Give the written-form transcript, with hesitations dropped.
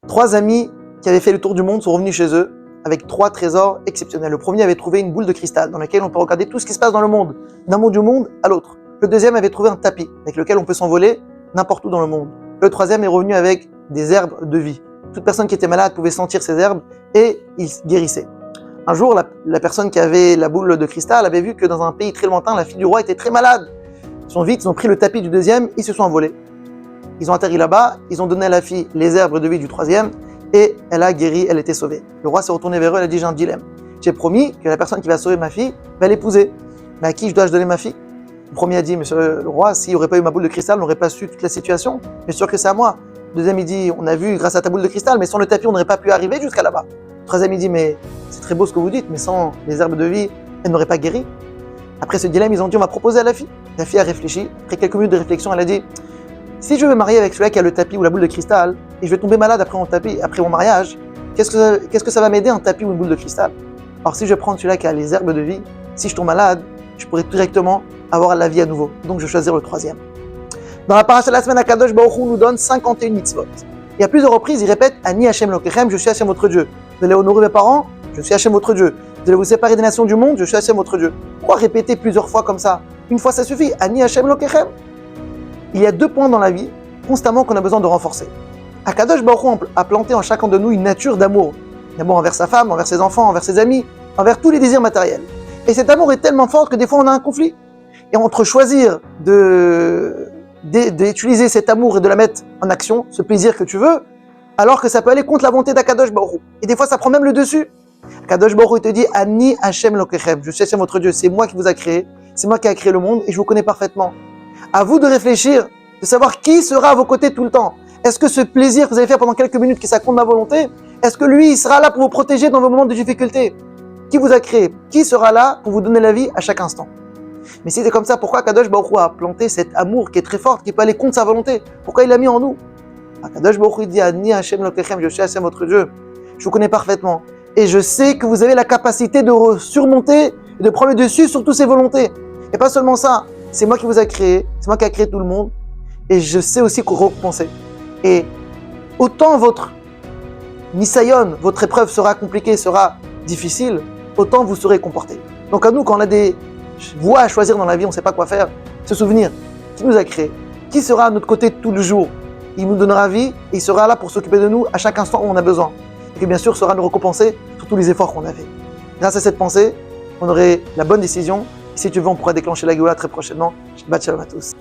Trois amis qui avaient fait le tour du monde sont revenus chez eux avec trois trésors exceptionnels. Le premier avait trouvé une boule de cristal dans laquelle on peut regarder tout ce qui se passe dans le monde, d'un bout du monde à l'autre. Le deuxième avait trouvé un tapis avec lequel on peut s'envoler n'importe où dans le monde. Le troisième est revenu avec des herbes de vie. Toute personne qui était malade pouvait sentir ces herbes et il guérissait. Un jour, la personne qui avait la boule de cristal avait vu que dans un pays très lointain, la fille du roi était très malade. Ils ont pris le tapis du deuxième, ils se sont envolés. Ils ont atterri là-bas, ils ont donné à la fille les herbes de vie du troisième et elle a guéri, elle était sauvée. Le roi s'est retourné vers eux, elle a dit: j'ai un dilemme. J'ai promis que la personne qui va sauver ma fille va l'épouser. Mais à qui dois-je donner ma fille? Le premier a dit: monsieur le roi, s'il n'y aurait pas eu ma boule de cristal, on n'aurait pas su toute la situation. Bien sûr que c'est à moi. Le deuxième, il dit: on a vu grâce à ta boule de cristal, mais sans le tapis, on n'aurait pas pu arriver jusqu'à là-bas. Le troisième, il dit: mais c'est très beau ce que vous dites, mais sans les herbes de vie, elle n'aurait pas guéri. Après ce dilemme, ils ont dit: on va proposer à la fille. La fille a réfléchi. Après quelques minutes de réflexion, elle a dit: si je veux me marier avec celui qui a le tapis ou la boule de cristal, et je vais tomber malade après mon mariage, qu'est-ce que ça va m'aider, un tapis ou une boule de cristal? Alors si je prends celui-là qui a les herbes de vie, si je tombe malade, je pourrais directement avoir la vie à nouveau. Donc je vais choisir le troisième. Dans la paracha de la semaine, Akadosh Baruch Hu nous donne 51 mitzvot. Et à plusieurs reprises, il répète: Ani Hashem Lokechem, je suis Hashem votre Dieu. Vous allez honorer mes parents, je suis Hashem votre Dieu. Vous allez vous séparer des nations du monde, je suis Hashem votre Dieu. Pourquoi répéter plusieurs fois comme ça? Une fois ça suffit. Ani Hashem Lokechem. Il y a deux points dans la vie, constamment, qu'on a besoin de renforcer. Akadosh Baruch Hu a planté en chacun de nous une nature d'amour. D'amour envers sa femme, envers ses enfants, envers ses amis, envers tous les désirs matériels. Et cet amour est tellement fort que des fois on a un conflit. Et entre choisir d'utiliser cet amour et de la mettre en action, ce plaisir que tu veux, alors que ça peut aller contre la volonté d'Akadosh Baruch Hu. Et des fois ça prend même le dessus. Akadosh Baruch Hu te dit: Ani Hashem Lokechem, je suis Hashem votre Dieu, c'est moi qui vous a créé, c'est moi qui a créé le monde et je vous connais parfaitement. À vous de réfléchir, de savoir qui sera à vos côtés tout le temps. Est-ce que ce plaisir que vous allez faire pendant quelques minutes, que ça compte ma volonté, est-ce que lui, il sera là pour vous protéger dans vos moments de difficulté? Qui vous a créé? Qui sera là pour vous donner la vie à chaque instant? Mais si c'est comme ça, pourquoi Kadosh Baruch Hu a planté cet amour qui est très fort, qui peut aller contre sa volonté? Pourquoi il l'a mis en nous? Kadosh Baruch Hu dit: Ani Hashem Lokechem, je suis Hashem votre Dieu. Je vous connais parfaitement. Et je sais que vous avez la capacité de surmonter et de prendre le dessus sur toutes ces volontés. Et pas seulement ça, c'est moi qui vous a créé, c'est moi qui a créé tout le monde. Et je sais aussi récompenser. Et autant votre Nisayon, votre épreuve sera compliquée, sera difficile, autant vous serez comporté. Donc à nous, quand on a des voies à choisir dans la vie, on ne sait pas quoi faire, se souvenir qui nous a créés, qui sera à notre côté tout le jour. Il nous donnera vie et il sera là pour s'occuper de nous à chaque instant où on a besoin. Et que bien sûr sera nous récompenser sur tous les efforts qu'on a fait. Grâce à cette pensée, on aurait la bonne décision. Et si tu veux, on pourra déclencher la Géoula très prochainement. Shabbat Shalom à tous.